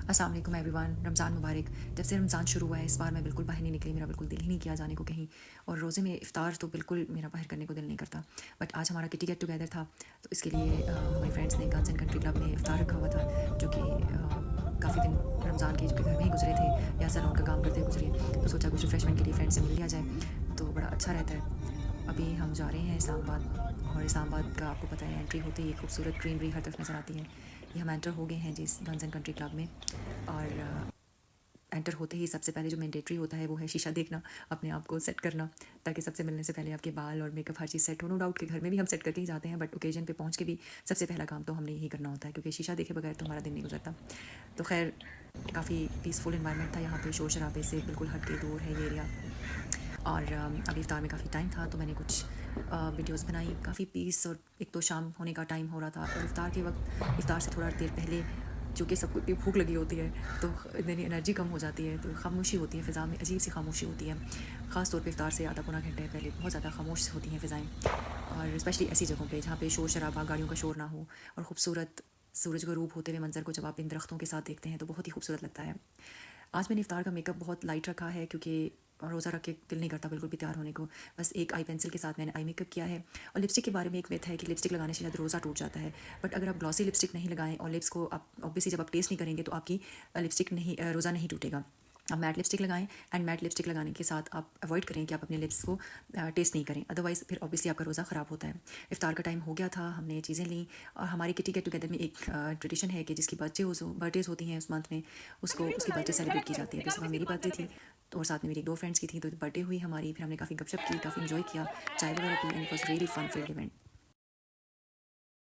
अस्सलाम वालेकुम एवरीवन। रमज़ान मुबारक। जब से रमज़ान शुरू हुआ है इस बार मैं बिल्कुल बाहर नहीं निकली, मेरा बिल्कुल दिल ही नहीं किया जाने को कहीं। और रोज़े में इफ़्तार तो बिल्कुल मेरा बाहर करने को दिल नहीं करता। बट आज हमारा किटी गेट टुगेदर था, तो इसके लिए हमारे फ्रेंड्स ने गन्स एंड कंट्री क्लब में इफ़्तार रखा हुआ था, जो कि काफ़ी दिन रमज़ान के जो कि घर में ही गुजरे थे या सैलून का काम करते हुए गुजरे, तो सोचा कुछ रिफ़्रेशमेंट के लिए फ्रेंड से मिल लिया जाए, तो बड़ा अच्छा रहता है। अभी हम जा रहे हैं इस्लामाबाद, और इस्लामाबाद का आपको पता है एंट्री होते ही खूबसूरत ग्रीनरी हर तरफ नज़र आती है। ये हम एंटर हो गए हैं जिस गन्स एंड कंट्री क्लब में, और एंटर होते ही सबसे पहले जो मैंडेटरी होता है वो है शीशा देखना, अपने आप को सेट करना, ताकि सबसे मिलने से पहले आपके बाल और मेकअप हर चीज़ सेट हो। नो डाउट कि घर में भी हम सेट करके ही जाते हैं, बट ओकेजन पे पहुंच के भी सबसे पहला काम तो हमने यही करना होता है, क्योंकि शीशा देखे बगैर तो हमारा दिन नहीं गुजरता। तो खैर, काफ़ी पीसफुल इन्वायरमेंट था यहाँ पे, शोर शराबे से बिल्कुल हट के दूर है ये एरिया। और अभी इफ्तार में काफ़ी टाइम था, तो मैंने कुछ वीडियोस बनाई, काफ़ी पीस। और एक तो शाम होने का टाइम हो रहा था, और इफ्तार के वक्त, इफ्तार से थोड़ा देर पहले चूँकि सबको इतनी भूख लगी होती है, तो इतनी एनर्जी कम हो जाती है, तो खामोशी होती है फ़िज़ा में, अजीब सी खामोशी होती है। ख़ास तौर पे इफ्तार से आधा पौना घंटे पहले बहुत ज़्यादा खामोश होती हैं फ़िज़ाएँ, और स्पेशली ऐसी जगहों पे जहाँ पे शोर शराबा, गाड़ियों का शोर ना हो, और खूबसूरत सूरज गरूब होते हुए मंज़र को जब आप इन दरख्तों के साथ देखते हैं तो बहुत ही खूबसूरत लगता है। आज मैंने इफ्तार का मेकअप बहुत लाइट रखा है, क्योंकि रोज़ा रख के दिल नहीं करता बिल्कुल भी तैयार होने को। बस एक आई पेंसिल के साथ मैंने आई मेकअप किया है। और लिपस्टिक के बारे में एक मिथ है कि लिपस्टिक लगाने से शायद रोज़ा टूट जाता है, बट अगर आप ग्लॉसी लिपस्टिक नहीं लगाएं और लिप्स को आप ऑब्वियसली जब आप टेस्ट नहीं करेंगे तो आपकी लिपस्टिक नहीं, रोज़ा नहीं टूटेगा। आप मैट लिपस्टिक लगाएं, एंड मैट लिपस्टिक लगाने के साथ आप अवॉइड करें कि आप अपने लिप्स को टेस्ट नहीं करें, अदरवाइज़ फिर ऑब्वियसली आपका रोज़ा ख़राब होता है। इफ्तार का टाइम हो गया था, हमने चीज़ें लीं, और हमारी किटी गेट टुगेदर में एक ट्रेडिशन है कि जिसकी बर्थडेज़ होती हैं उस मंथ में, उसको उसकी बर्थडे सेलिब्रेट की जाती है। तो इस दफ़ा मेरी बर्थडे थी, तो और साथ में मेरी 2 फ्रेंड्स की थी, तो बर्थडे हुई हमारी, फिर हमने काफ़ी गपशप की, काफ़ी इन्जॉय किया, चाय वगैरह पी, and it was really fun field event.